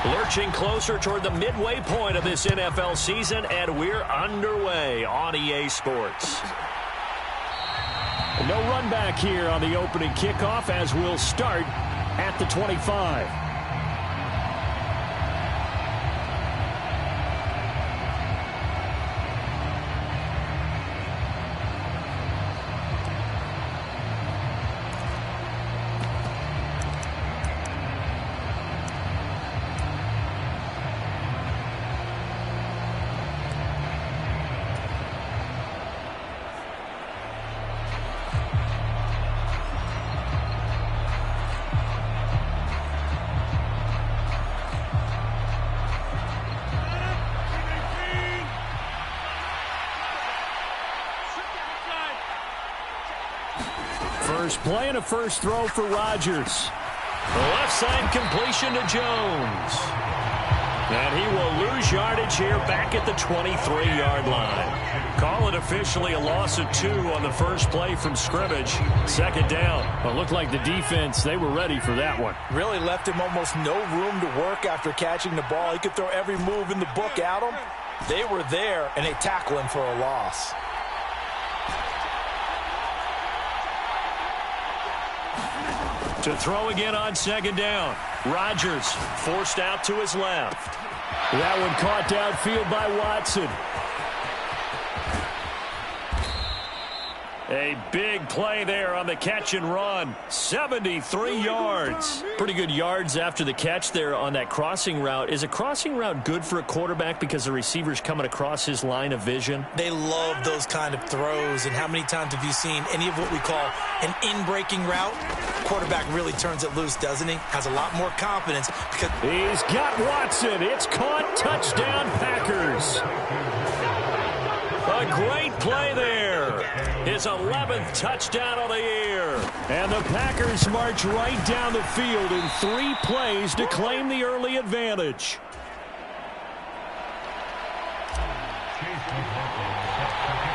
Lurching closer toward the midway point of this NFL season, and we're underway on EA Sports. No run back here on the opening kickoff as we'll start at the 25. First play and a first throw for Rodgers. The left side completion to Jones. And he will lose yardage here back at the 23-yard line. Call it officially a loss of 2 on the first play from scrimmage. Second down. Well, it looked like the defense, they were ready for that one. Really left him almost no room to work after catching the ball. He could throw every move in the book at him. They were there, and they tackle him for a loss. To throw again on second down. Rodgers forced out to his left. That one caught downfield by Watson. A big play there on the catch and run. 73 yards. Pretty good yards after the catch there on that crossing route. Is a crossing route good for a quarterback because the receiver's coming across his line of vision? They love those kind of throws. And how many times have you seen any of what we call an in-breaking route? Quarterback really turns it loose, doesn't he? Has a lot more confidence. Because he's got Watson. It's caught. Touchdown, Packers. A great play there. His 11th touchdown of the year. And the Packers march right down the field in 3 plays to claim the early advantage.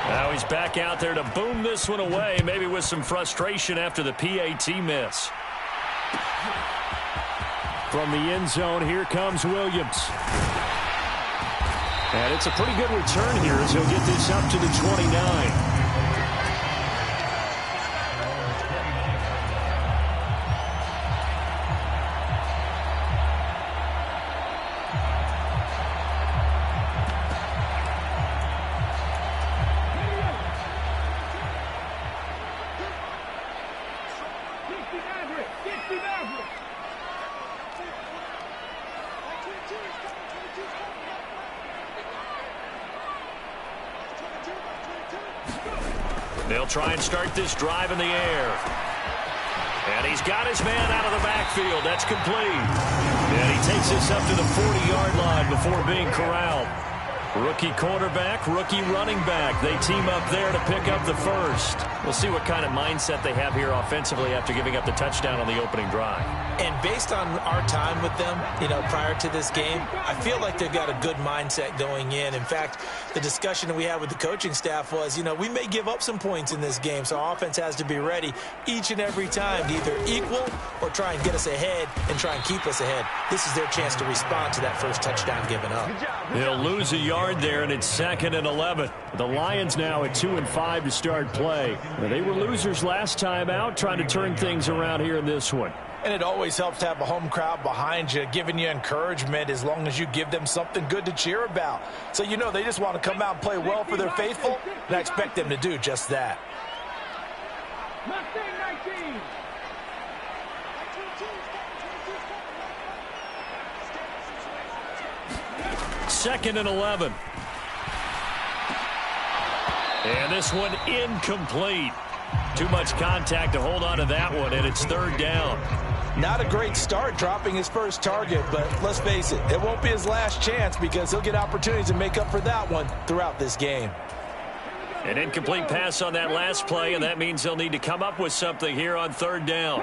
Now he's back out there to boom this one away, maybe with some frustration after the PAT miss. From the end zone, here comes Williams. And it's a pretty good return here as he'll get this up to the 29. They'll try and start this drive in the air. And he's got his man out of the backfield. That's complete. And he takes this up to the 40-yard line before being corralled. Rookie quarterback, rookie running back. They team up there to pick up the first. We'll see what kind of mindset they have here offensively after giving up the touchdown on the opening drive. And based on our time with them, prior to this game, I feel like they've got a good mindset going in. In fact, the discussion that we had with the coaching staff was, we may give up some points in this game, so our offense has to be ready each and every time to either equal or try and get us ahead and try and keep us ahead. This is their chance to respond to that first touchdown given up. They'll lose a yard there, and it's 2nd and 11. The Lions now at 2-5 to start play. They were losers last time out, trying to turn things around here in this one. And it always helps to have a home crowd behind you, giving you encouragement as long as you give them something good to cheer about. So they just want to come out and play well for their faithful, and I expect them to do just that. 2nd and 11. And this one incomplete. Too much contact to hold on to that one, and it's 3rd down. Not a great start dropping his first target, but let's face it, it won't be his last chance because he'll get opportunities to make up for that one throughout this game. An incomplete pass on that last play, and that means they'll need to come up with something here on 3rd down.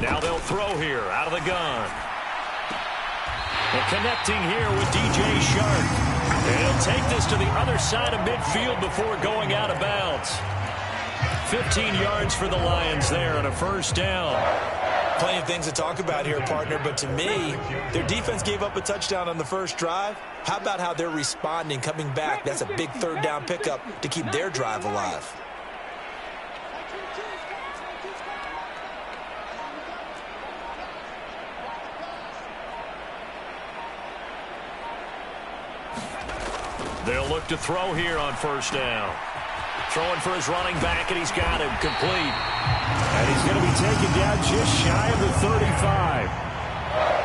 Now they'll throw here out of the gun. And connecting here with DJ Shark. And he'll take this to the other side of midfield before going out of bounds. 15 yards for the Lions there on a first down. Plenty of things to talk about here, partner, but to me, their defense gave up a touchdown on the first drive. How about how they're responding, coming back? That's a big third down pickup to keep their drive alive. They'll look to throw here on first down. Throwing for his running back, and he's got him complete. And he's going to be taken down just shy of the 35.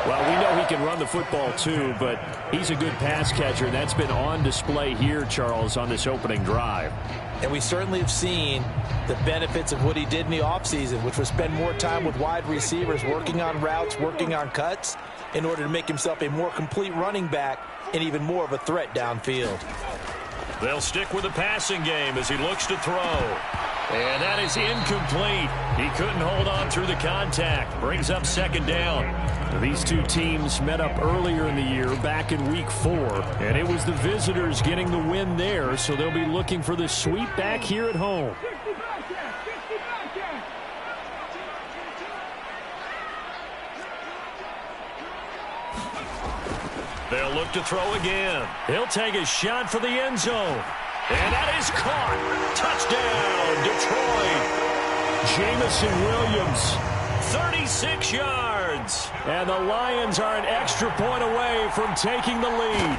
Well, we know he can run the football too, but he's a good pass catcher, and that's been on display here, Charles, on this opening drive. And we certainly have seen the benefits of what he did in the offseason, which was spend more time with wide receivers, working on routes, working on cuts, in order to make himself a more complete running back and even more of a threat downfield. They'll stick with the passing game as he looks to throw. And that is incomplete. He couldn't hold on through the contact. Brings up second down. These two teams met up earlier in the year, back in week 4. And it was the visitors getting the win there, so they'll be looking for the sweep back here at home. They'll look to throw again. He'll take a shot for the end zone. And that is caught. Touchdown, Detroit. Jamison Williams, 36 yards. And the Lions are an extra point away from taking the lead.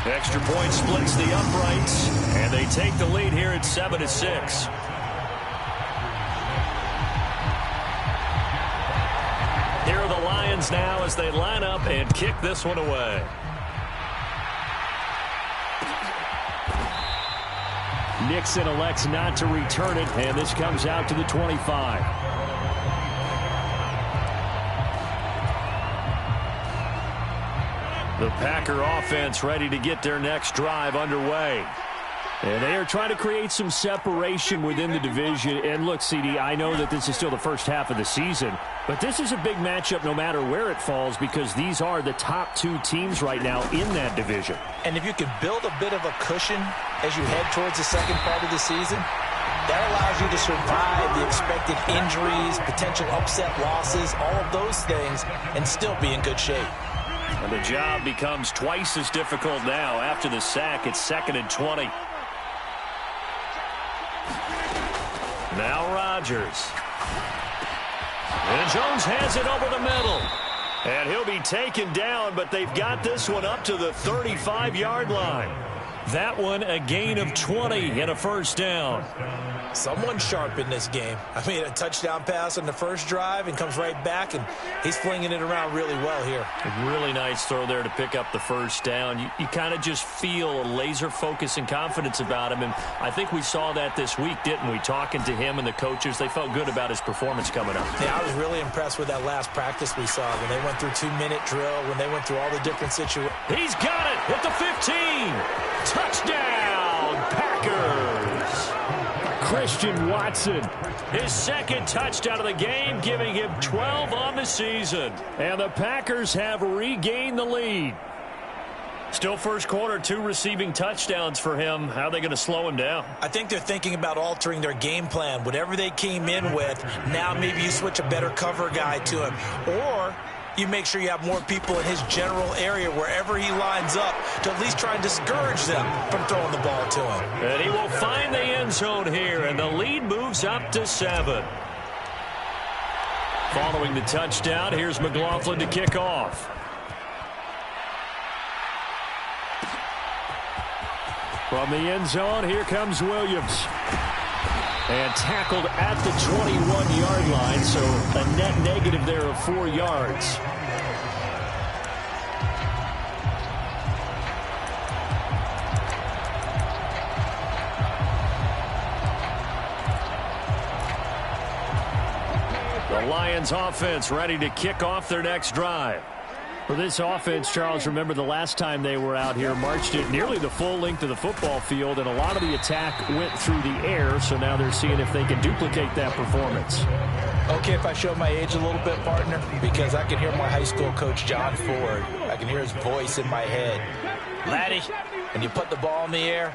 Extra point splits the uprights, and they take the lead here at 7-6. Here are the Lions now as they line up and kick this one away. Nixon elects not to return it, and this comes out to the 25. The Packer offense ready to get their next drive underway. And they are trying to create some separation within the division. And look, CD, I know that this is still the first half of the season, but this is a big matchup no matter where it falls because these are the top two teams right now in that division. And if you can build a bit of a cushion as you head towards the second part of the season, that allows you to survive the expected injuries, potential upset losses, all of those things, and still be in good shape. And the job becomes twice as difficult now after the sack. It's 2nd and 20. Now Rodgers. And Jones has it over the middle. And he'll be taken down, but they've got this one up to the 35-yard line. That one a gain of 20 and a first down. Someone sharp in this game. I mean, a touchdown pass on the first drive and comes right back, and he's flinging it around really well here. A really nice throw there to pick up the first down. You kind of just feel a laser focus and confidence about him, and I think we saw that this week, didn't we? Talking to him and the coaches, they felt good about his performance coming up. Yeah, I was really impressed with that last practice we saw when they went through 2-minute drill, when they went through all the different situations. He's got it at the 15. Touchdown, Packers. Christian Watson, his second touchdown of the game, giving him 12 on the season. And the Packers have regained the lead. Still first quarter, 2 receiving touchdowns for him. How are they going to slow him down? I think they're thinking about altering their game plan. Whatever they came in with, now maybe you switch a better cover guy to him. Or you make sure you have more people in his general area wherever he lines up to at least try and discourage them from throwing the ball to him. And he will find the end zone here, and the lead moves up to 7. Following the touchdown, here's McLaughlin to kick off. From the end zone, here comes Williams. And tackled at the 21-yard line, so a net negative there of 4 yards. The Lions offense ready to kick off their next drive. For this offense, Charles, remember the last time they were out here, marched it nearly the full length of the football field, and a lot of the attack went through the air, so now they're seeing if they can duplicate that performance. Okay, if I show my age a little bit, partner, because I can hear my high school coach, John Ford. I can hear his voice in my head. Laddie, when you put the ball in the air,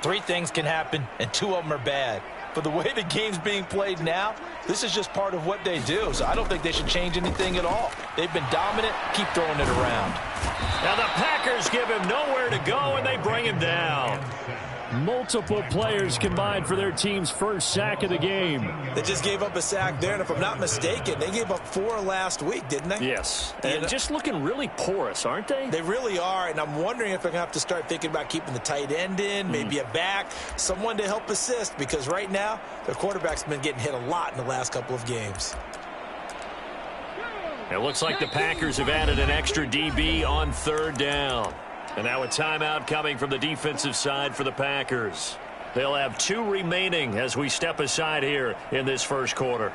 3 things can happen, and 2 of them are bad. But the way the game's being played now, this is just part of what they do. So I don't think they should change anything at all. They've been dominant. Keep throwing it around. Now the Packers give him nowhere to go, and they bring him down. Multiple players combined for their team's first sack of the game. They just gave up a sack there, and if I'm not mistaken, they gave up 4 last week, didn't they? Yes, and just looking really porous, aren't they? They really are, and I'm wondering if they're going to have to start thinking about keeping the tight end in, maybe a back, someone to help assist, because right now, their quarterback's been getting hit a lot in the last couple of games. It looks like the Packers have added an extra DB on 3rd down. And now a timeout coming from the defensive side for the Packers. They'll have 2 remaining as we step aside here in this first quarter.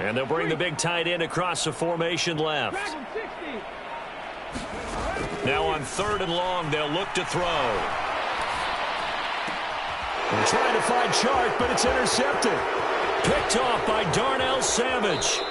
And they'll bring the big tight end across the formation left. Now on 3rd and long, they'll look to throw. They're trying to find Chark, but it's intercepted. Picked off by Darnell Savage.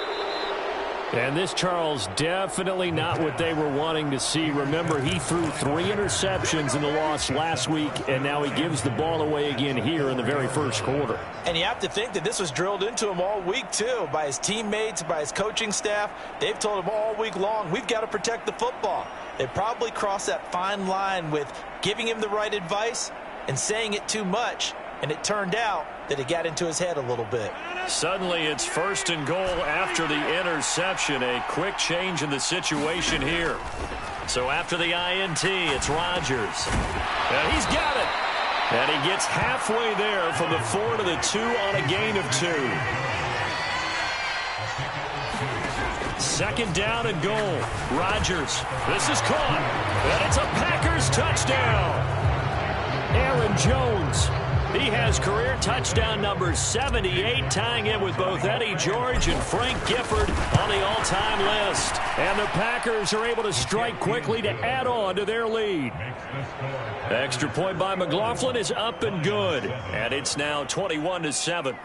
And this, Charles, definitely not what they were wanting to see. Remember, he threw 3 interceptions in the loss last week, and now he gives the ball away again here in the very first quarter. And you have to think that this was drilled into him all week, too, by his teammates, by his coaching staff. They've told him all week long, we've got to protect the football. They probably crossed that fine line with giving him the right advice and saying it too much, and it turned out that it got into his head a little bit. Suddenly it's 1st and goal after the interception. A quick change in the situation here. So after the INT, it's Rodgers. And he's got it. And he gets halfway there from the 4 to the 2 on a gain of 2. 2nd down and goal. Rodgers. This is caught. And it's a Packers touchdown. Aaron Jones. He has career touchdown number 78, tying it with both Eddie George and Frank Gifford on the all-time list. And the Packers are able to strike quickly to add on to their lead. Extra point by McLaughlin is up and good. And it's now 21-7.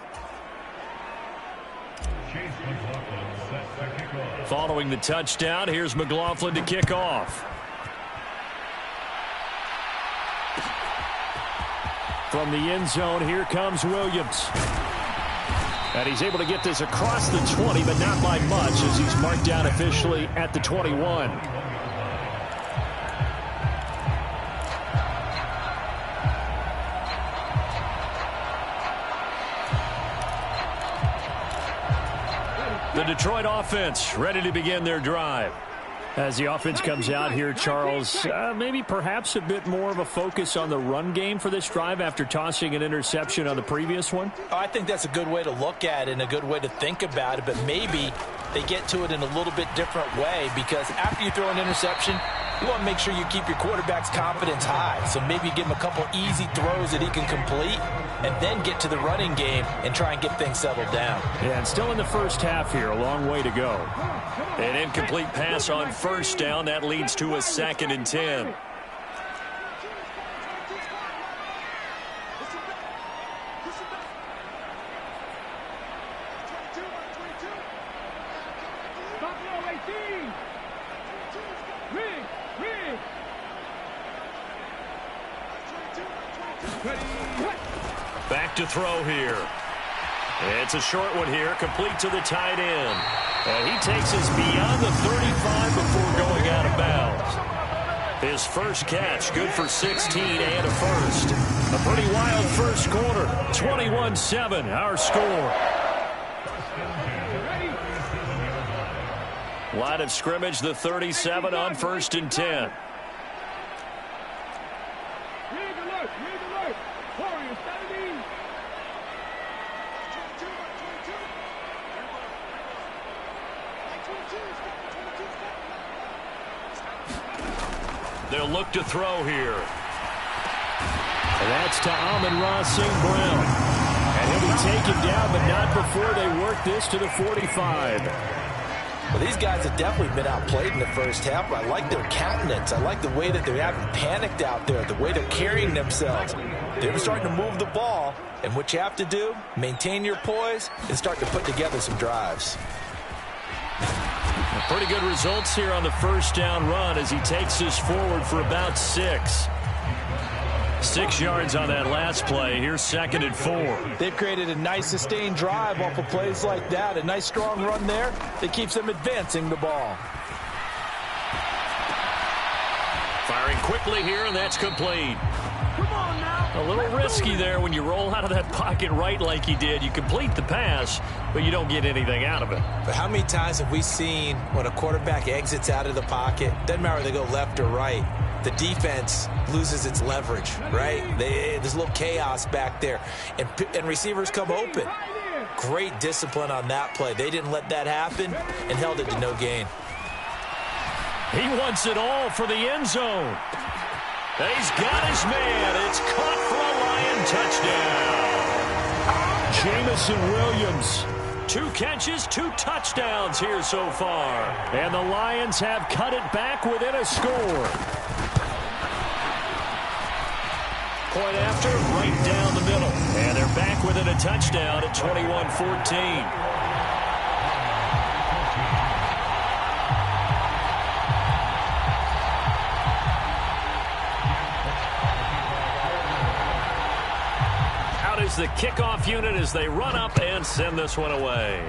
Following the touchdown, here's McLaughlin to kick off. From the end zone, here comes Williams. And he's able to get this across the 20, but not by much as he's marked down officially at the 21. The Detroit offense ready to begin their drive. As the offense comes out here, Charles, maybe perhaps a bit more of a focus on the run game for this drive after tossing an interception on the previous one? Oh, I think that's a good way to look at it and a good way to think about it, but maybe they get to it in a little bit different way because after you throw an interception, you want to make sure you keep your quarterback's confidence high. So maybe you give him a couple easy throws that he can complete and then get to the running game and try and get things settled down. Yeah, and still in the first half here, a long way to go. An incomplete pass on 1st down. That leads to a 2nd and 10. Back to throw here. It's a short one here, complete to the tight end. And he takes us beyond the 35 before going out of bounds. His first catch, good for 16 and a first. A pretty wild first quarter. 21-7, our score. Line of scrimmage, the 37 on 1st and 10. They'll look to throw here. And that's to Amon-Ra St. Brown. And he'll be taken down, but not before they work this to the 45. Well, these guys have definitely been outplayed in the first half. I like their countenance. I like the way that they haven't panicked out there, the way they're carrying themselves. They're starting to move the ball, and what you have to do, maintain your poise and start to put together some drives. Pretty good results here on the first down run as he takes this forward for about 6. 6 yards on that last play. Here's 2nd and 4. They've created a nice sustained drive off of plays like that. A nice strong run there that keeps them advancing the ball. Firing quickly here, and that's complete. Come on now. A little risky there when you roll out of that pocket right like he did. You complete the pass, but you don't get anything out of it. But how many times have we seen when a quarterback exits out of the pocket, doesn't matter whether they go left or right, the defense loses its leverage, right? There's a little chaos back there, and receivers come open. Great discipline on that play. They didn't let that happen and held it to no gain. He wants it all for the end zone. He's got his man. It's caught for a Lion touchdown. Jamison Williams. 2 catches, 2 touchdowns here so far. And the Lions have cut it back within a score. Point after, right down the middle. And they're back within a touchdown at 21-14. Is the kickoff unit as they run up and send this one away.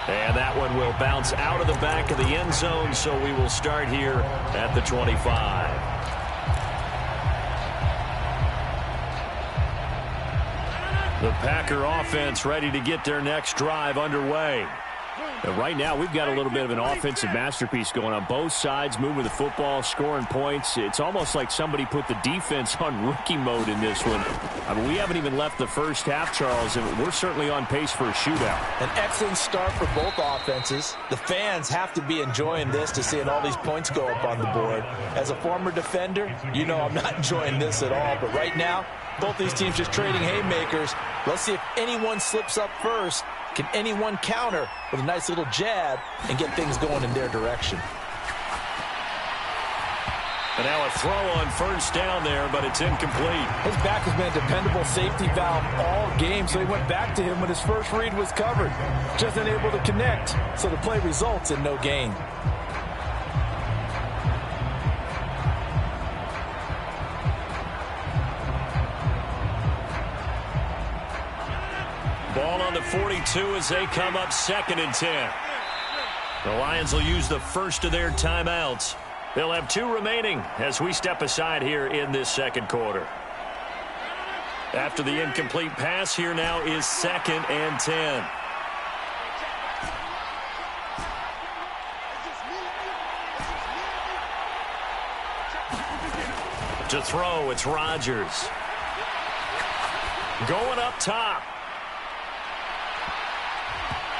And that one will bounce out of the back of the end zone, so we will start here at the 25. The Packer offense ready to get their next drive underway. And right now, we've got a little bit of an offensive masterpiece going on both sides, moving the football, scoring points. It's almost like somebody put the defense on rookie mode in this one. I mean, we haven't even left the first half, Charles, and we're certainly on pace for a shootout. An excellent start for both offenses. The fans have to be enjoying this to seeing all these points go up on the board. As a former defender, you know I'm not enjoying this at all. But right now, both these teams just trading haymakers. Let's see if anyone slips up first. Can anyone counter with a nice little jab and get things going in their direction? And now a throw on first down there, but it's incomplete. His back has been a dependable safety valve all game, so he went back to him when his first read was covered. Just unable to connect, so the play results in no gain. Ball on the 42 as they come up 2nd and 10. The Lions will use the first of their timeouts. They'll have 2 remaining as we step aside here in this second quarter. After the incomplete pass, here now is 2nd and 10. To throw, it's Rodgers. Going up top.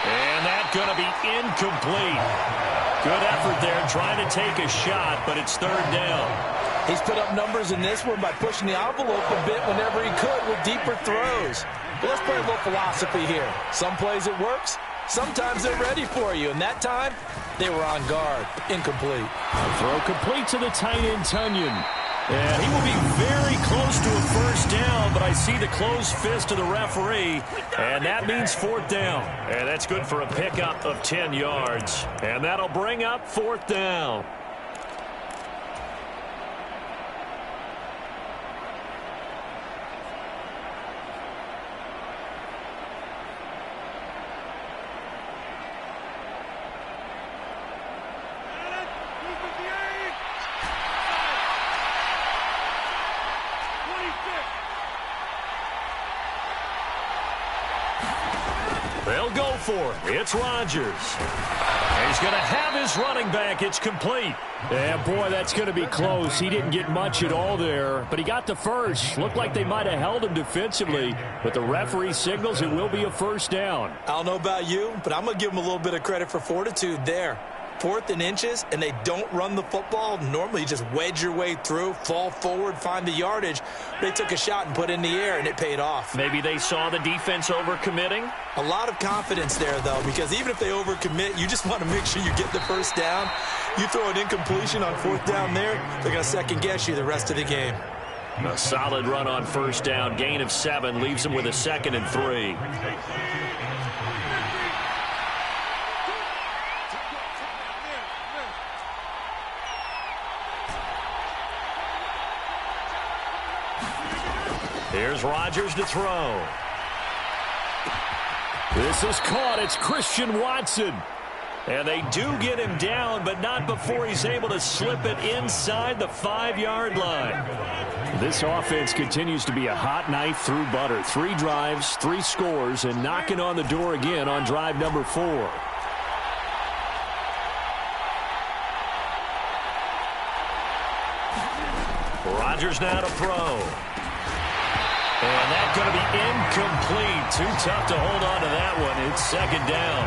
And that's going to be incomplete. Good effort there trying to take a shot, but it's 3rd down. He's put up numbers in this one by pushing the envelope a bit whenever he could with deeper throws. But let's play a little philosophy here. Some plays it works. Sometimes they're ready for you. And that time, they were on guard. Incomplete. Throw complete to the tight end, Tunyon. And he will be very close to a first down, but I see the closed fist of the referee, and that means 4th down. And that's good for a pickup of 10 yards. And that'll bring up 4th down. They'll go for it. It's Rodgers. And he's going to have his running back. It's complete. Yeah, boy, that's going to be close. He didn't get much at all there, but he got the first. Looked like they might have held him defensively, but the referee signals it will be a first down. I don't know about you, but I'm going to give him a little bit of credit for fortitude there. 4th and inches, and they don't run the football. Normally, you just wedge your way through, fall forward, find the yardage. They took a shot and put it in the air, and it paid off. Maybe they saw the defense overcommitting. A lot of confidence there, though, because even if they overcommit, you just want to make sure you get the first down. You throw an incompletion on 4th down there, they're going to second-guess you the rest of the game. A solid run on first down. Gain of 7 leaves him with a 2nd and 3. Here's Rodgers to throw. This is caught. It's Christian Watson. And they do get him down, but not before he's able to slip it inside the 5-yard line. This offense continues to be a hot knife through butter. 3 drives, 3 scores, and knocking on the door again on drive number 4. Rodgers now to throw. And that's going to be incomplete. Too tough to hold on to that one. It's 2nd down.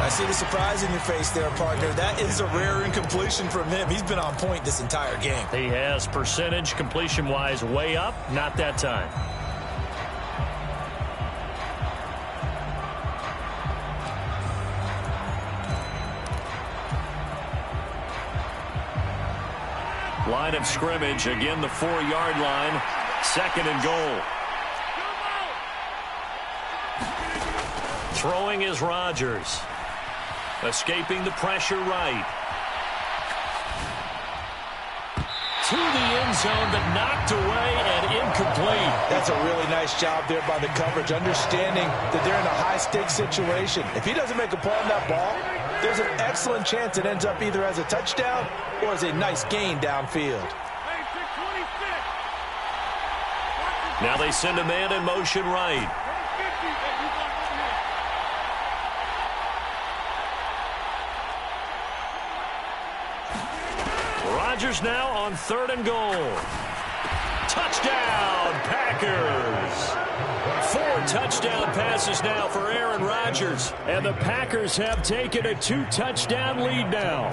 I see the surprise in your face there, partner. That is a rare incompletion from him. He's been on point this entire game. He has percentage completion-wise way up. Not that time. Line of scrimmage. Again, the 4-yard line. 2nd and goal. Throwing is Rodgers. Escaping the pressure right. To the end zone, but knocked away and incomplete. That's a really nice job there by the coverage, understanding that they're in a high-stakes situation. If he doesn't make a play on that ball, there's an excellent chance it ends up either as a touchdown or as a nice gain downfield. Now they send a man in motion right. Rodgers now on 3rd and goal. Touchdown, Packers. 4 touchdown passes now for Aaron Rodgers. And the Packers have taken a 2-touchdown lead now.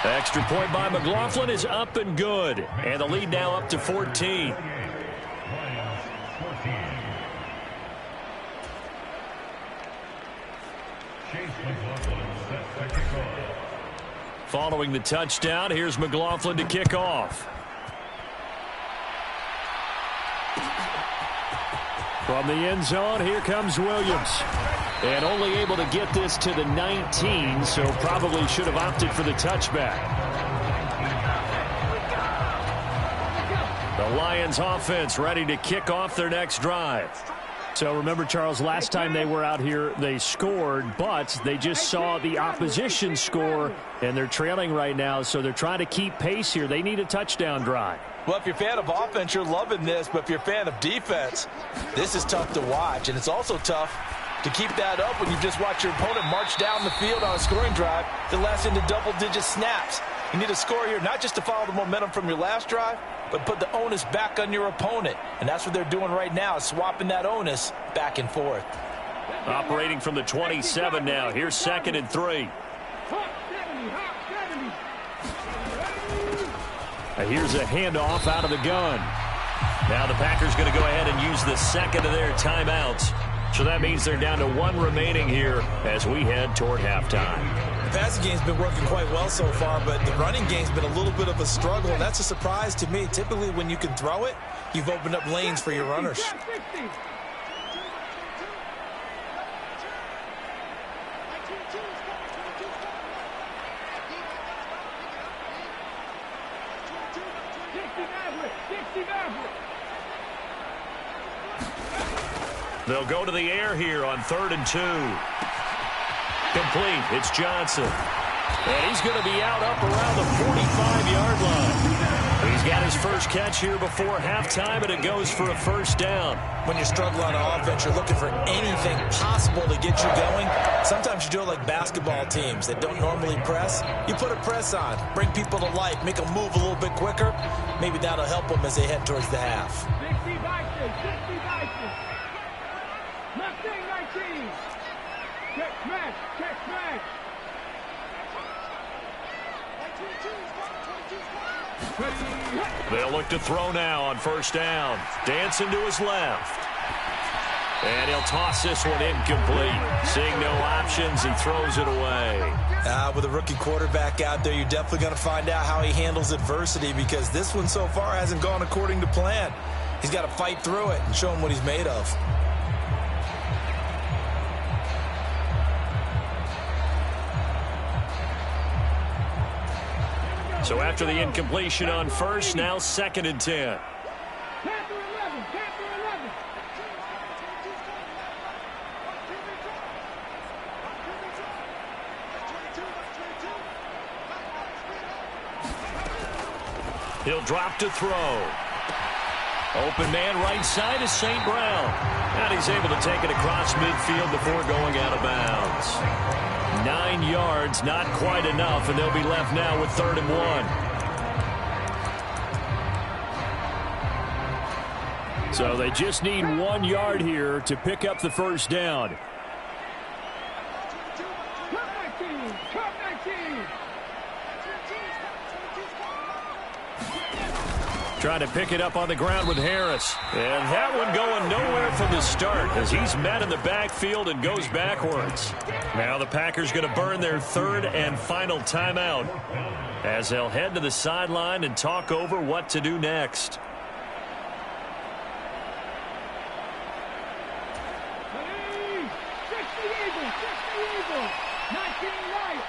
Extra point by McLaughlin is up and good. And the lead now up to 14. Following the touchdown, here's McLaughlin to kick off. From the end zone, here comes Williams. And only able to get this to the 19, so probably should have opted for the touchback. The Lions offense ready to kick off their next drive. So remember, Charles, last time they were out here, they scored, but they just saw the opposition score, and they're trailing right now, so they're trying to keep pace here. They need a touchdown drive. Well, if you're a fan of offense, you're loving this, but if you're a fan of defense, this is tough to watch, and it's also tough to keep that up when you just watch your opponent march down the field on a scoring drive that lasts into double-digit snaps. You need a score here, not just to follow the momentum from your last drive, but put the onus back on your opponent. And that's what they're doing right now, swapping that onus back and forth. Operating from the 27 now. Here's 2nd and 3. Here's a handoff out of the gun. Now the Packers going to go ahead and use the 2nd of their timeouts. So that means they're down to 1 remaining here as we head toward halftime. The passing game's been working quite well so far, but the running game's been a little bit of a struggle, and that's a surprise to me. Typically, when you can throw it, you've opened up lanes for your runners. They'll go to the air here on 3rd and 2. Complete. It's Johnson. And he's going to be out up around the 45-yard line. He's got his first catch here before halftime, and it goes for a first down. When you struggle on offense, you're looking for anything possible to get you going. Sometimes you do it like basketball teams that don't normally press. You put a press on, bring people to life, make them move a little bit quicker. Maybe that'll help them as they head towards the half. 60 vices, 60 vices. Left thing, right team. Check smash, check smash. They'll look to throw now on first down. Dancing to his left. And he'll toss this one incomplete. Seeing no options, he throws it away. With a rookie quarterback out there, you're definitely going to find out how he handles adversity, because this one so far hasn't gone according to plan. He's got to fight through it and show him what he's made of. So after the incompletion on first, now 2nd and 10. Panther 11, Panther 11. He'll drop to throw. Open man right side is St. Brown. And he's able to take it across midfield before going out of bounds. 9 yards, not quite enough, and they'll be left now with 3rd and 1. So they just need 1 yard here to pick up the first down. Cup 19. Trying to pick it up on the ground with Harris. And that one going nowhere from the start as he's met in the backfield and goes backwards. Now the Packers going to burn their 3rd and final timeout as they'll head to the sideline and talk over what to do next. Hey, 60 Eagles, 19 right.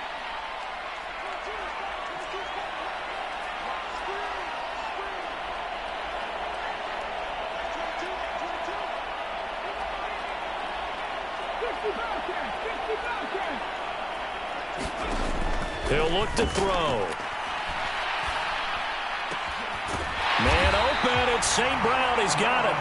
He'll look to throw. Man open, it's St. Brown. He's got it.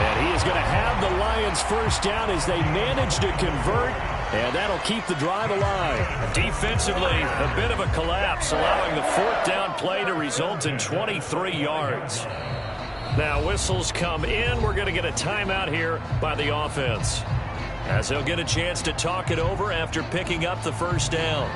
And he is going to have the Lions first down as they manage to convert, and that'll keep the drive alive. Defensively, a bit of a collapse, allowing the 4th down play to result in 23 yards. Now whistles come in. We're going to get a timeout here by the offense, as they'll get a chance to talk it over after picking up the first down.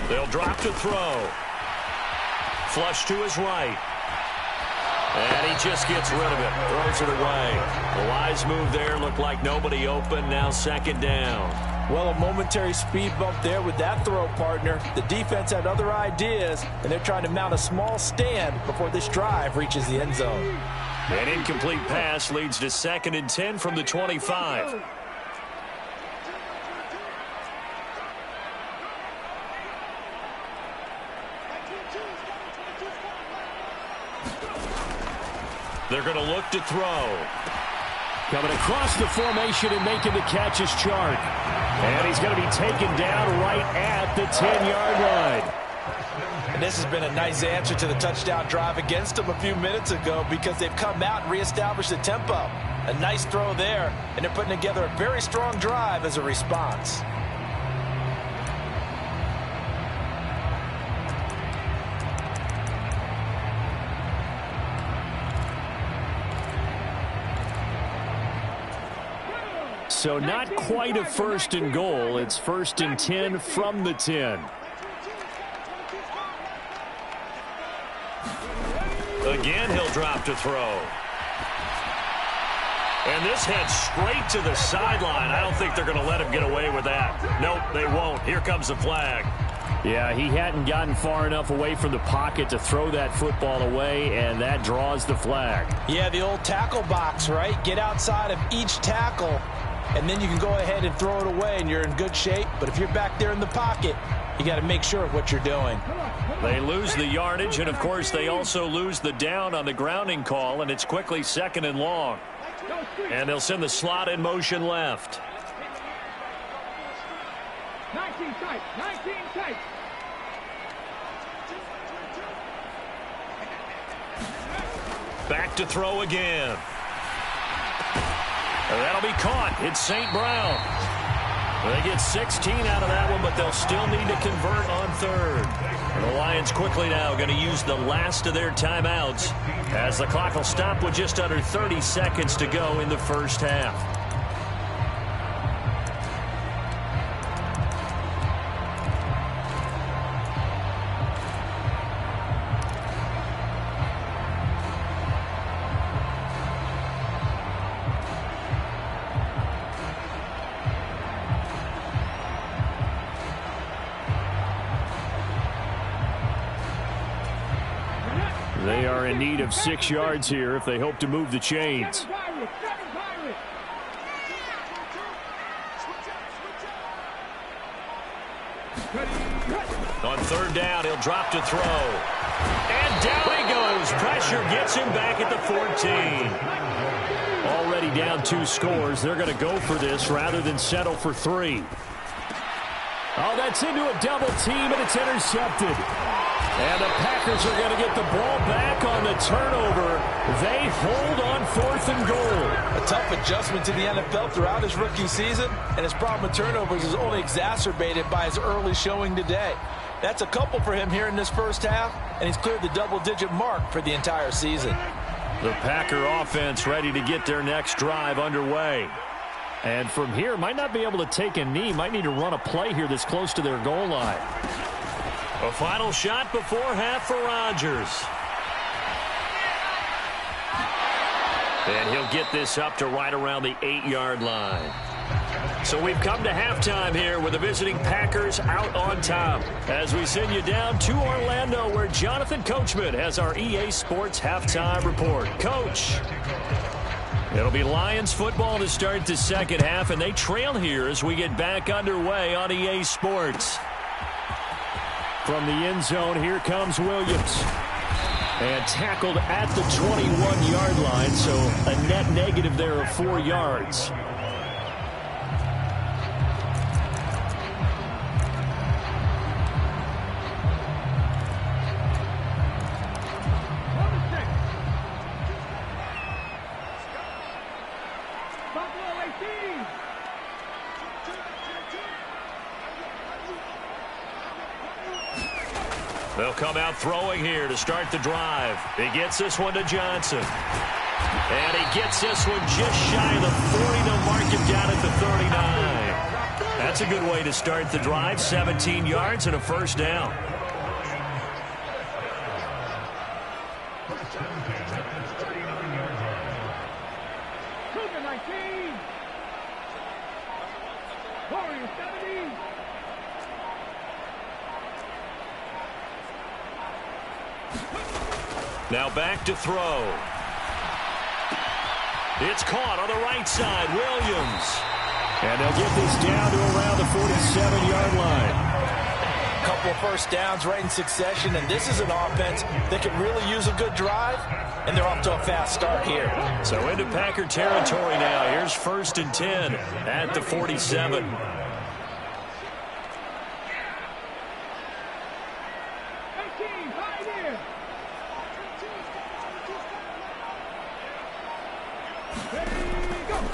They'll drop to throw. Flush to his right. And he just gets rid of it. Throws it away. The wise move there. Looked like nobody open. Now 2nd down. Well, a momentary speed bump there with that throw, partner. The defense had other ideas, and they're trying to mount a small stand before this drive reaches the end zone. An incomplete pass leads to 2nd and 10 from the 25. They're going to look to throw. Coming across the formation and making the catch is Chart. And he's going to be taken down right at the 10-yard line. And this has been a nice answer to the touchdown drive against them a few minutes ago, because they've come out and reestablished the tempo. A nice throw there, and they're putting together a very strong drive as a response. So not quite a 1st and goal. It's 1st and 10 from the 10. Again, he'll drop to throw. And this heads straight to the sideline. I don't think they're going to let him get away with that. Nope, they won't. Here comes the flag. Yeah, he hadn't gotten far enough away from the pocket to throw that football away, and that draws the flag. Yeah, the old tackle box, right? Get outside of each tackle, and then you can go ahead and throw it away, and you're in good shape. But if you're back there in the pocket, you got to make sure of what you're doing. They lose the yardage, and, of course, they also lose the down on the grounding call, and it's quickly 2nd and long. And they'll send the slot in motion left. 19 tight, 19 tight. Back to throw again. And that'll be caught. It's St. Brown. They get 16 out of that one, but they'll still need to convert on 3rd. And the Lions quickly now going to use the last of their timeouts as the clock will stop with just under 30 seconds to go in the first half. They are in need of 6 yards here if they hope to move the chains. On 3rd down, he'll drop to throw. And down he goes. Pressure gets him back at the 14. Already down 2 scores. They're going to go for this rather than settle for 3. Oh, that's into a double team, and it's intercepted. And the Packers are going to get the ball back on the turnover. They hold on 4th and goal. A tough adjustment to the NFL throughout his rookie season, and his problem with turnovers is only exacerbated by his early showing today. That's a couple for him here in this first half, and he's cleared the double-digit mark for the entire season. The Packer offense ready to get their next drive underway. And from here, might not be able to take a knee. Might need to run a play here that's close to their goal line. A final shot before half for Rodgers. And he'll get this up to right around the 8-yard line. So we've come to halftime here with the visiting Packers out on top as we send you down to Orlando where Jonathan Coachman has our EA Sports halftime report. Coach. It'll be Lions football to start the second half, and they trail here as we get back underway on EA Sports. From the end zone, here comes Williams. And tackled at the 21-yard line, so a net negative there of 4 yards. They'll come out throwing here to start the drive. He gets this one to Johnson. And he gets this one just shy of the 40. They'll mark him down at the 39. That's a good way to start the drive. 17 yards and a first down. Now back to throw. It's caught on the right side. Williams. And they'll get this down to around the 47-yard line. A couple of first downs right in succession, and this is an offense that could really use a good drive, and they're off to a fast start here. So into Packer territory now. Here's 1st and 10 at the 47.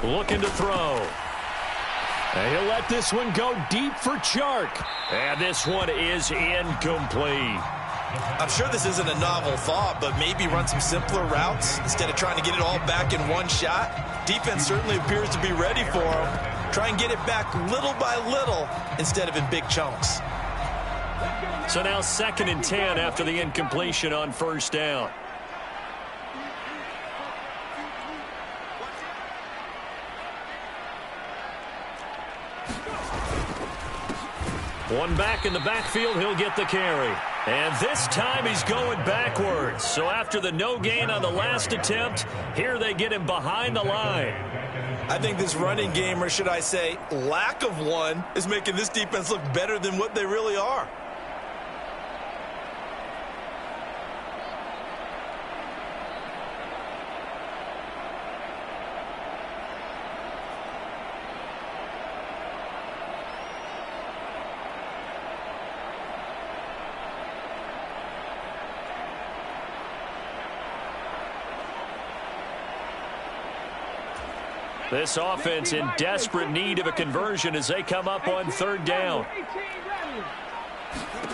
Looking to throw. And he'll let this one go deep for Chark. And this one is incomplete. I'm sure this isn't a novel thought, but maybe run some simpler routes instead of trying to get it all back in one shot. Defense certainly appears to be ready for him. Try and get it back little by little instead of in big chunks. So now 2nd and 10 after the incompletion on first down. One back in the backfield, he'll get the carry. And this time he's going backwards. So after the no gain on the last attempt, here they get him behind the line. I think this running game, or should I say lack of one, is making this defense look better than what they really are. This offense in desperate need of a conversion as they come up on third down.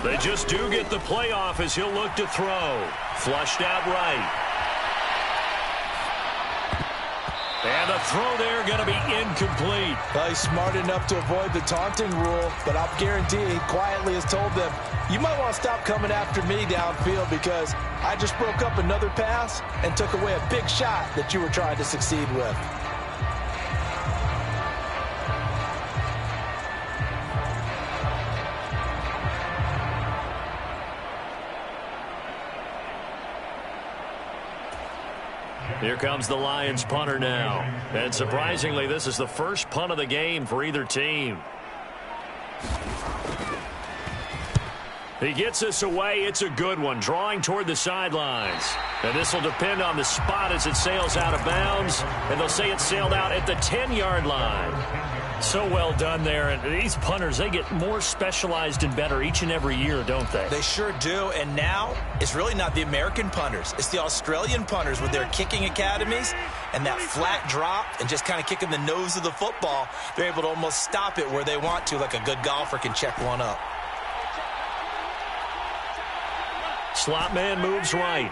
They just do get the play off as he'll look to throw. Flushed out right. And the throw there going to be incomplete. Well, he's smart enough to avoid the taunting rule, but I'll guarantee he quietly has told them, you might want to stop coming after me downfield because I just broke up another pass and took away a big shot that you were trying to succeed with. Here comes the Lions punter now. And surprisingly, this is the first punt of the game for either team. He gets this away. It's a good one, drawing toward the sidelines. And this will depend on the spot as it sails out of bounds. And they'll say it sailed out at the 10-yard line. So well done there. And these punters, they get more specialized and better each and every year, don't they? They sure do. And now it's really not the American punters. It's the Australian punters with their kicking academies and that flat drop and just kind of kicking the nose of the football. They're able to almost stop it where they want to, like a good golfer can check one up. Slot man moves right.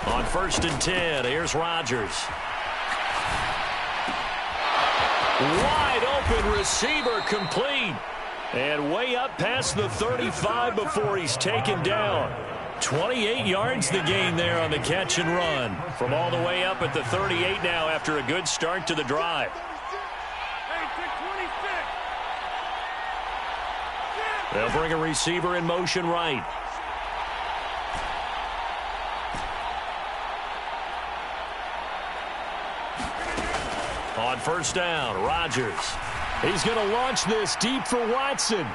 On 1st and 10, here's Rodgers. Wide open receiver complete. And way up past the 35 before he's taken down. 28 yards the gain there on the catch and run. From all the way up at the 38 now after a good start to the drive. They'll bring a receiver in motion right. On 1st down, Rodgers. He's going to launch this deep for Watson.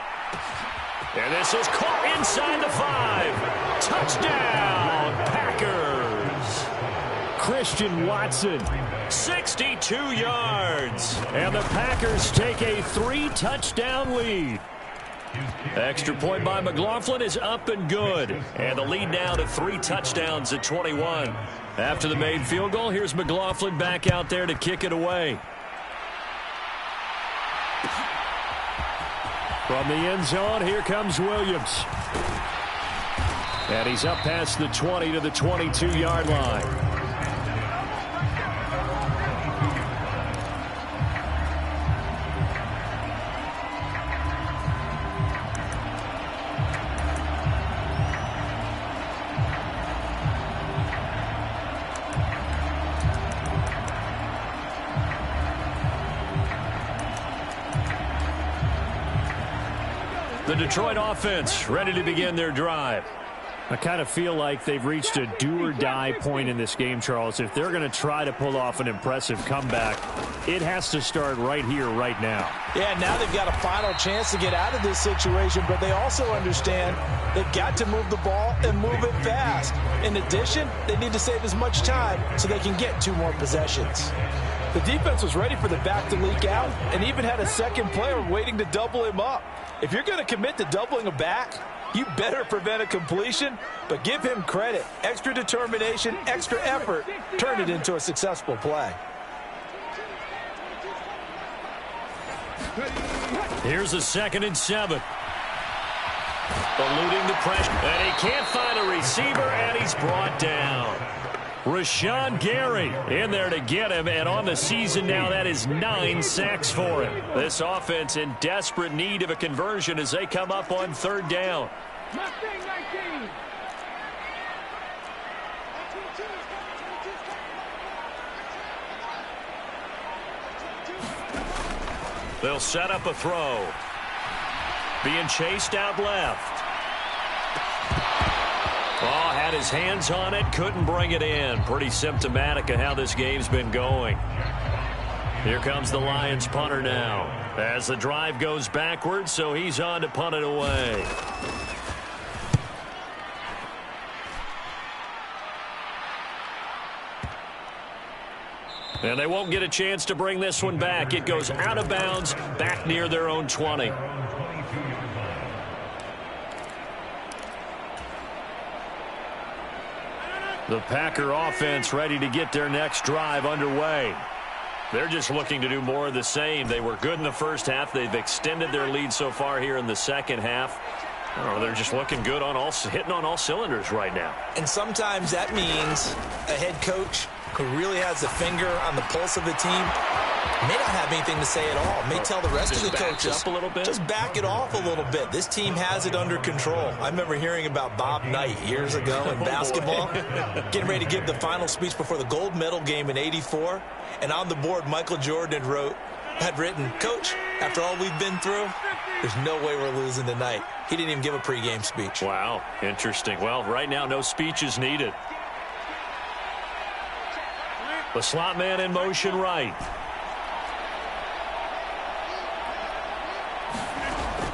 And this is caught inside the 5. Touchdown, Packers. Christian Watson. 62 yards. And the Packers take a 3-touchdown lead. Extra point by McLaughlin is up and good. And the lead now to 3 touchdowns at 21. After the made field goal, here's McLaughlin back out there to kick it away. From the end zone, here comes Williams. And he's up past the 20 to the 22-yard line. The Detroit offense ready to begin their drive. I kind of feel like they've reached a do-or-die point in this game, Charles. If they're going to try to pull off an impressive comeback, it has to start right here, right now. Yeah, now they've got a final chance to get out of this situation, but they also understand they've got to move the ball and move it fast. In addition, they need to save as much time so they can get 2 more possessions. The defense was ready for the back to leak out and even had a second player waiting to double him up. If you're going to commit to doubling a back, you better prevent a completion, but give him credit. Extra determination, extra effort, turned it into a successful play. Here's a 2nd and 7. Eluding the pressure, and he can't find a receiver, and he's brought down. Rashawn Gary in there to get him, and on the season now, that is 9 sacks for him. This offense in desperate need of a conversion as they come up on 3rd down. They'll set up a throw. Being chased out left. Oh, had his hands on it, couldn't bring it in. Pretty symptomatic of how this game's been going. Here comes the Lions punter now. As the drive goes backwards, so he's on to punt it away. And they won't get a chance to bring this one back. It goes out of bounds, back near their own 20. The Packer offense ready to get their next drive underway. They're just looking to do more of the same. They were good in the first half. They've extended their lead so far here in the second half. I don't know, they're just looking good on hitting on all cylinders right now. And sometimes that means a head coach who really has a finger on the pulse of the team may not have anything to say at all. May tell the rest of the coaches up a little bit. Just back it off a little bit. This team has it under control. I remember hearing about Bob Knight years ago in basketball, getting ready to give the final speech before the gold medal game in '84. And on the board, Michael Jordan had written, "Coach, after all we've been through, there's no way we're losing tonight." He didn't even give a pregame speech. Wow, interesting. Well, right now, no speech is needed. The slot man in motion right.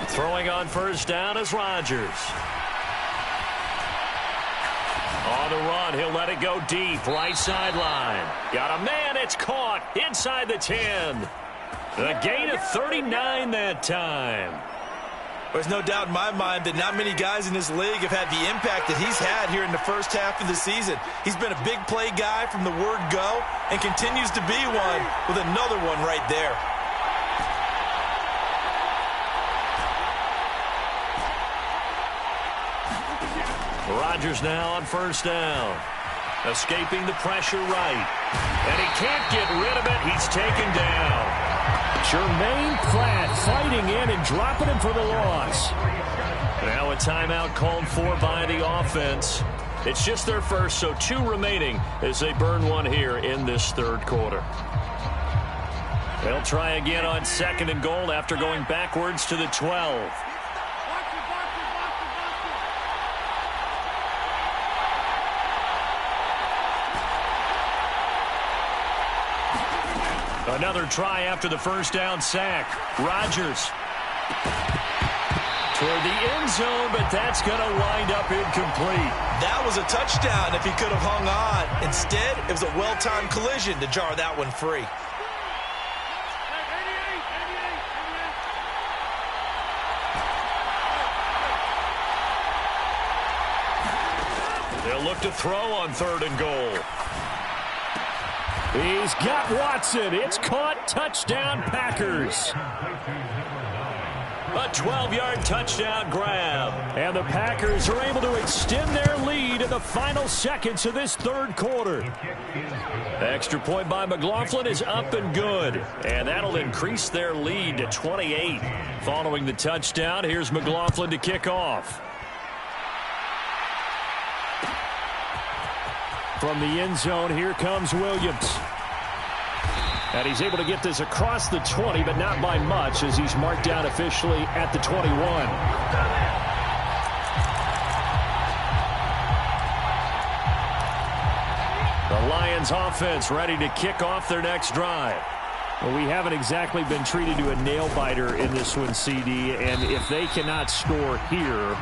Throwing on first down is Rodgers. On the run, he'll let it go deep, right sideline. Got a man, it's caught inside the 10. A gain of 39 that time. There's no doubt in my mind that not many guys in this league have had the impact that he's had here in the first half of the season. He's been a big play guy from the word go and continues to be one with another one right there. Rodgers now on first down. Escaping the pressure right. And he can't get rid of it. He's taken down. Jermaine Pratt fighting in and dropping him for the loss. Now a timeout called for by the offense. It's just their first, so 2 remaining as they burn one here in this third quarter. They'll try again on 2nd and goal after going backwards to the 12. Another try after the first down sack. Rodgers toward the end zone, but that's going to wind up incomplete. That was a touchdown if he could have hung on. Instead, it was a well-timed collision to jar that one free. They'll look to throw on 3rd and goal. He's got Watson. It's caught. Touchdown, Packers. A 12-yard touchdown grab. And the Packers are able to extend their lead in the final seconds of this third quarter. Extra point by McLaughlin is up and good. And that'll increase their lead to 28. Following the touchdown, here's McLaughlin to kick off. From the end zone, here comes Williams. And he's able to get this across the 20, but not by much, as he's marked down officially at the 21. The Lions offense ready to kick off their next drive. Well, we haven't exactly been treated to a nail-biter in this one, CD, and if they cannot score here,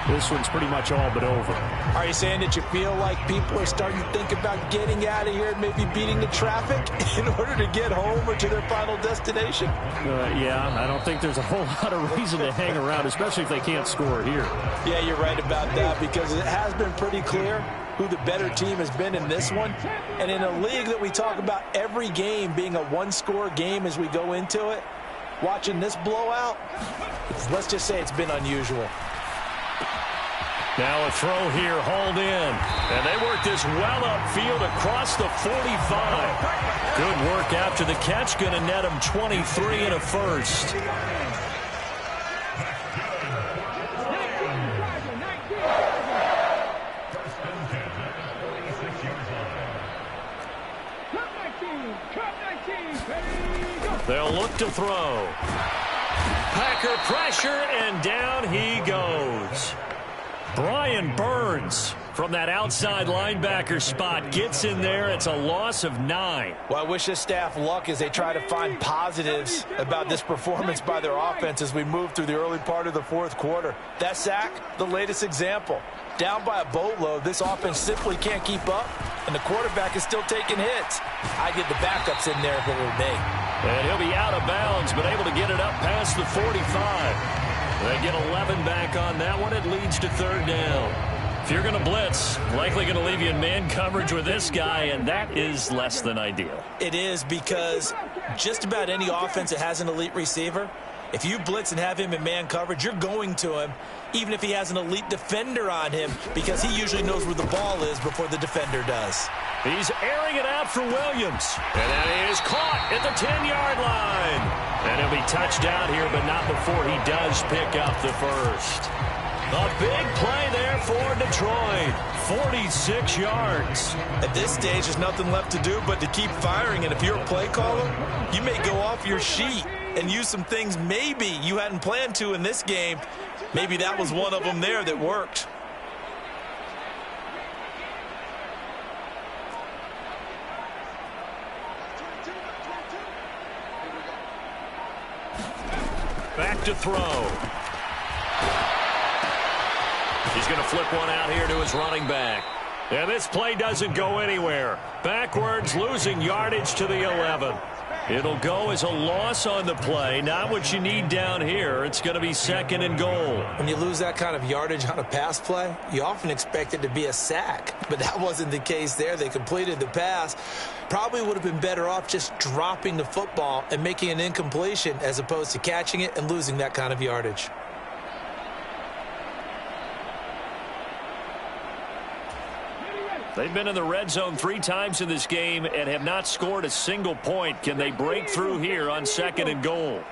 this one's pretty much all but over. Are you saying that you feel like people are starting to think about getting out of here and maybe beating the traffic in order to get home or to their final destination? Yeah, I don't think there's a whole lot of reason to hang around, especially if they can't score here. Yeah, you're right about that, because it has been pretty clear who the better team has been in this one. And in a league that we talk about every game being a one-score game as we go into it, watching this blowout, let's just say it's been unusual. Now a throw here, hauled in. And they work this well upfield across the 45. Good work after the catch. Going to net them 23 and a first. They'll look to throw. Packer pressure, and down he goes. Brian Burns from that outside linebacker spot gets in there. It's a loss of 9. Well, I wish this staff luck as they try to find positives about this performance by their offense as we move through the early part of the fourth quarter. That sack, the latest example. Down by a boatload, this offense simply can't keep up, and the quarterback is still taking hits. I get the backups in there if it were me. And he'll be out of bounds, but able to get it up past the 45. They get 11 back on that one. It leads to third down. If you're going to blitz, likely going to leave you in man coverage with this guy, and that is less than ideal. It is, because just about any offense that has an elite receiver, if you blitz and have him in man coverage, you're going to him, even if he has an elite defender on him, because he usually knows where the ball is before the defender does. He's airing it out for Williams. And then he is caught at the 10-yard line. And he'll be touched down here, but not before he does pick up the first. A big play there for Detroit. 46 yards. At this stage, there's nothing left to do but to keep firing. And if you're a play caller, you may go off your sheet and use some things maybe you hadn't planned to in this game. Maybe that was one of them there that worked. Back to throw. He's going to flip one out here to his running back. And this play doesn't go anywhere. Backwards, losing yardage to the 11. It'll go as a loss on the play. Not what you need down here. It's going to be second and goal. When you lose that kind of yardage on a pass play, you often expect it to be a sack. But that wasn't the case there. They completed the pass. Probably would have been better off just dropping the football and making an incompletion as opposed to catching it and losing that kind of yardage. They've been in the red zone 3 times in this game and have not scored a single point. Can they break through here on second and goal?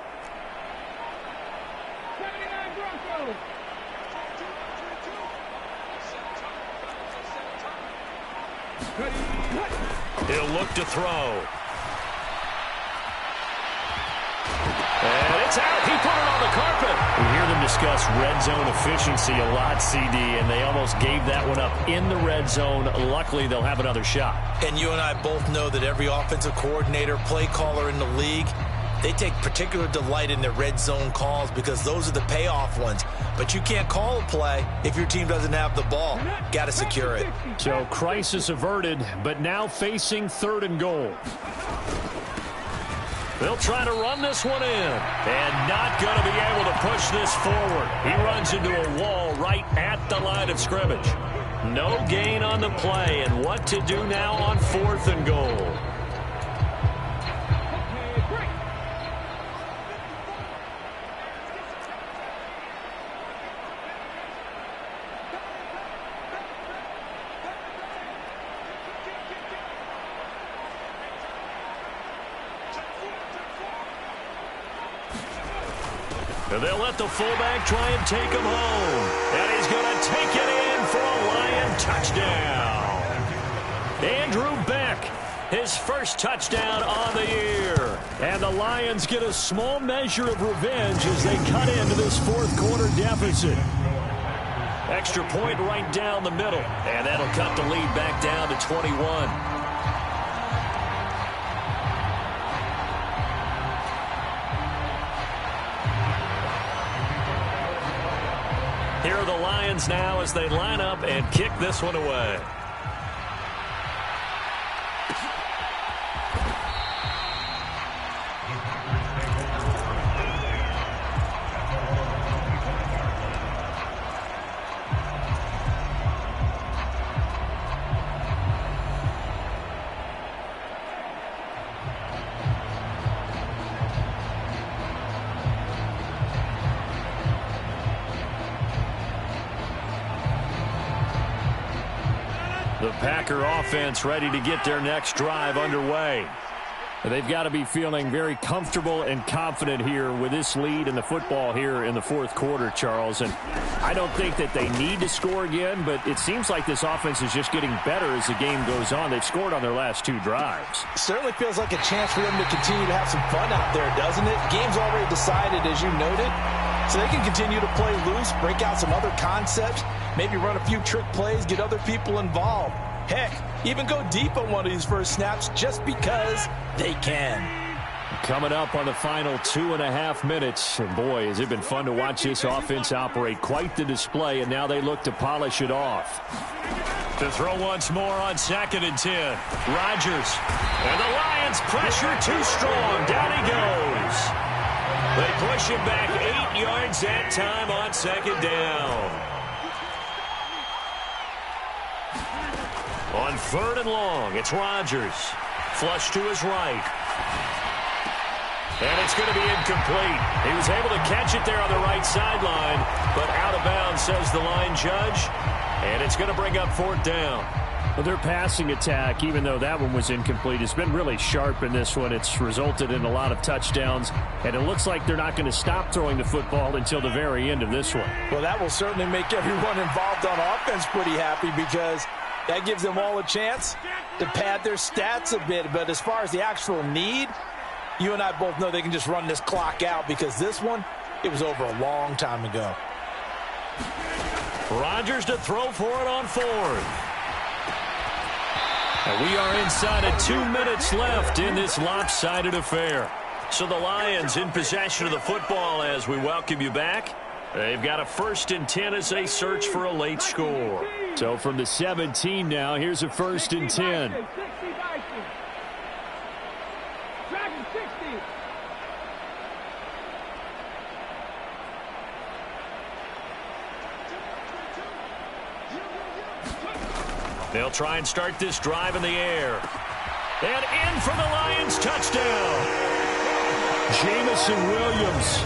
He'll look to throw. And it's out. He put it on the carpet. We hear them discuss red zone efficiency a lot, CD, and they almost gave that one up in the red zone. Luckily, they'll have another shot. And you and I both know that every offensive coordinator, play caller in the league, they take particular delight in their red zone calls because those are the payoff ones. But you can't call a play if your team doesn't have the ball. Got to secure it. So crisis averted, but now facing third and goal. They'll try to run this one in. And not going to be able to push this forward. He runs into a wall right at the line of scrimmage. No gain on the play. And what to do now on fourth and goal? And they'll let the fullback try and take him home. And he's going to take it in for a Lion touchdown. Andrew Beck, his first touchdown on the year. And the Lions get a small measure of revenge as they cut into this fourth quarter deficit. Extra point right down the middle. And that'll cut the lead back down to 21. Here are the Lions now as they line up and kick this one away. The Packer offense ready to get their next drive underway. They've got to be feeling very comfortable and confident here with this lead in the football here in the fourth quarter, Charles. And I don't think that they need to score again, but it seems like this offense is just getting better as the game goes on. They've scored on their last 2 drives. Certainly feels like a chance for them to continue to have some fun out there, doesn't it? Game's already decided, as you noted. So they can continue to play loose, break out some other concepts, maybe run a few trick plays, get other people involved. Heck, even go deep on one of these first snaps just because they can. Coming up on the final 2.5 minutes. And boy, has it been fun to watch this offense operate. Quite the display, and now they look to polish it off. To throw once more on 2nd and 10. Rodgers. And the Lions pressure too strong. Down he goes. They push him back 8 yards that time on 2nd down. On 3rd and long, it's Rodgers. Flush to his right. And it's going to be incomplete. He was able to catch it there on the right sideline, but out of bounds, says the line judge. And it's going to bring up 4th down. Well, their passing attack, even though that one was incomplete, has been really sharp in this one. It's resulted in a lot of touchdowns, and it looks like they're not going to stop throwing the football until the very end of this one. Well, that will certainly make everyone involved on offense pretty happy, because that gives them all a chance to pad their stats a bit. But as far as the actual need, you and I both know they can just run this clock out, because this one, it was over a long time ago. Rodgers to throw for it on 4th. And we are inside of 2 minutes left in this lopsided affair. So the Lions in possession of the football as we welcome you back. They've got a 1st and 10 as they search for a late score. So from the 17 now, here's a 1st and 10. They'll try and start this drive in the air. And in for the Lions touchdown. Jamison Williams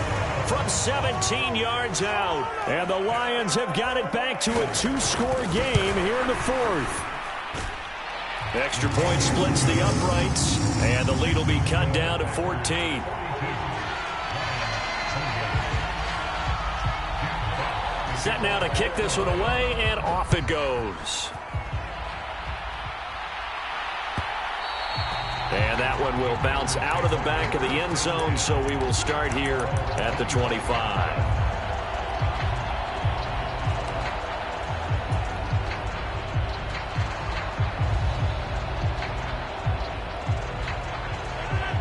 from 17 yards out. And the Lions have got it back to a 2-score game here in the 4th. Extra point splits the uprights, and the lead will be cut down to 14. Set now to kick this one away, and off it goes. And that one will bounce out of the back of the end zone, so we will start here at the 25.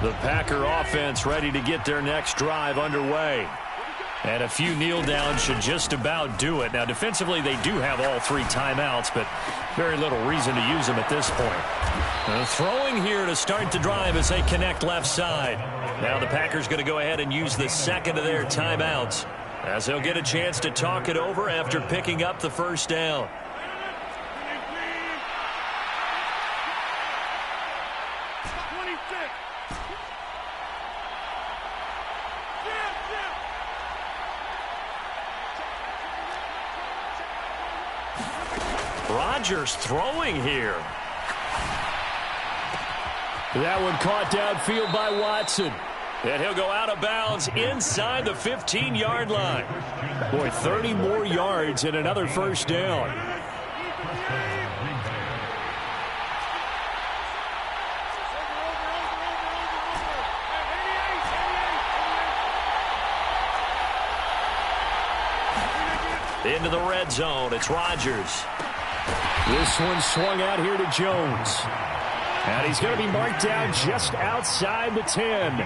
The Packer offense ready to get their next drive underway. And a few kneel downs should just about do it. Now, defensively, they do have all 3 timeouts, but very little reason to use them at this point. Throwing here to start the drive as they connect left side. Now the Packers going to go ahead and use the 2nd of their timeouts, as they'll get a chance to talk it over after picking up the 1st down. Rodgers throwing here. That one caught downfield by Watson. And he'll go out of bounds inside the 15-yard line. Boy, 30 more yards and another 1st down. Into the red zone, it's Rodgers. This one swung out here to Jones. And he's going to be marked down just outside the 10.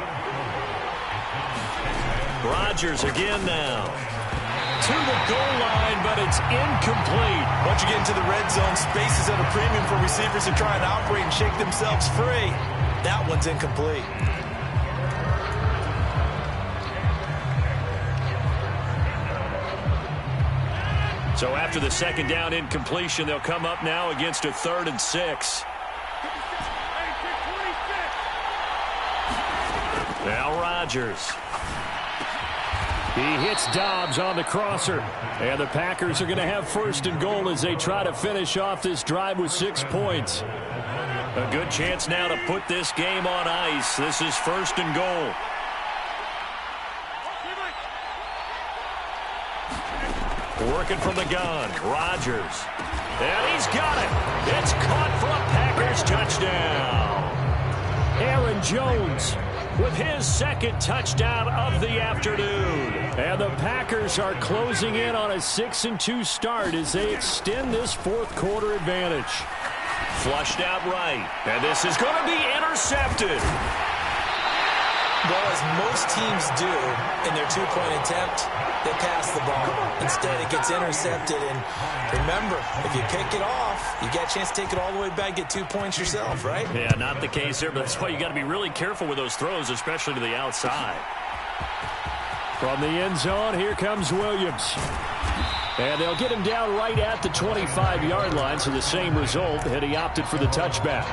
Rodgers again now. To the goal line, but it's incomplete. Once you get into the red zone, space is at a premium for receivers to try and operate and shake themselves free. That one's incomplete. So after the 2nd down incompletion, they'll come up now against a 3rd and 6. Now Rodgers. He hits Dobbs on the crosser. And the Packers are going to have 1st and goal as they try to finish off this drive with 6 points. A good chance now to put this game on ice. This is 1st and goal. Working from the gun, Rodgers. And he's got it. It's caught for a Packers touchdown. Aaron Jones with his 2nd touchdown of the afternoon. And the Packers are closing in on a 6-2 start as they extend this 4th quarter advantage. Flushed out right. And this is going to be intercepted. Well, as most teams do in their 2-point attempt, they pass the ball. Instead, it gets intercepted. And remember, if you pick it off, you get a chance to take it all the way back, get 2 points yourself, right? Yeah, not the case there, but that's why you got to be really careful with those throws, especially to the outside. From the end zone, here comes Williams. And they'll get him down right at the 25-yard line, so the same result, and he opted for the touchback.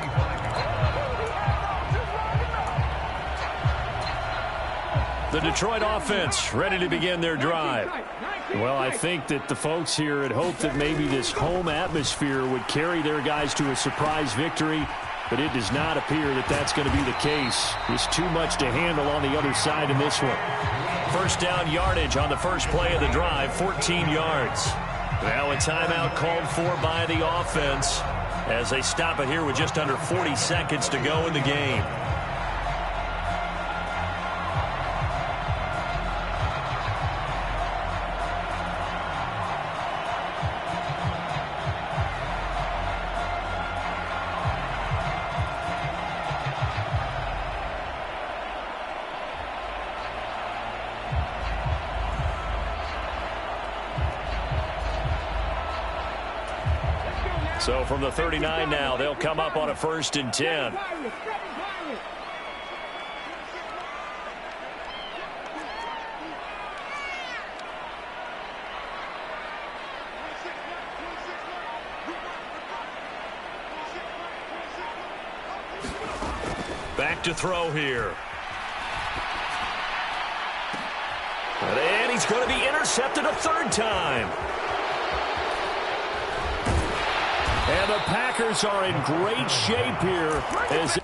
The Detroit offense ready to begin their drive. Well, I think that the folks here had hoped that maybe this home atmosphere would carry their guys to a surprise victory, but it does not appear that that's going to be the case. There's too much to handle on the other side in this one. First down yardage on the first play of the drive, 14 yards. Now a timeout called for by the offense as they stop it here with just under 40 seconds to go in the game. So from the 39 now, they'll come up on a 1st and 10. Back to throw here. And he's going to be intercepted a 3rd time. And the Packers are in great shape here as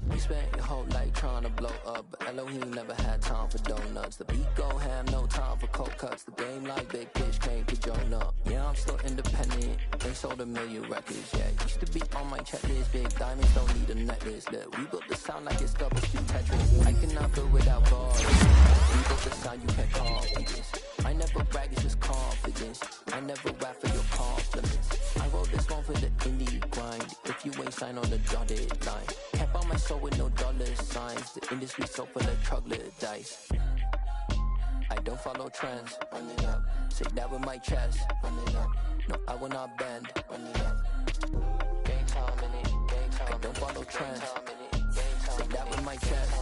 We spent your whole life trying to blow up, but Elohim never had time for donuts. The beat gon' have no time for cold cuts. The game like big fish came to join up. Yeah, I'm still independent. They sold 1 million records. Yeah, used to be on my checklist. Big diamonds don't need a necklace. Look, we built the sound like it's double speed Tetris. I cannot build without bars. We built the sound you can't copy this. I never brag, it's just confidence. I never rap for your compliments. I wrote this one for the indie grind. If you ain't signed on the dotted line, can't buy my soul with no dollar signs. The industry so full of troglodytes. I don't follow trends. Run it up. Say that with my chest. Run it up. No, I will not bend. Run it up. Game time in it. Game time. I don't follow trends. Say that with my chest.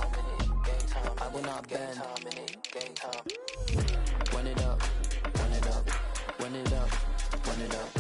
No, I will not bend. Game time. Run it up. Run it up. Run it up. Run it up.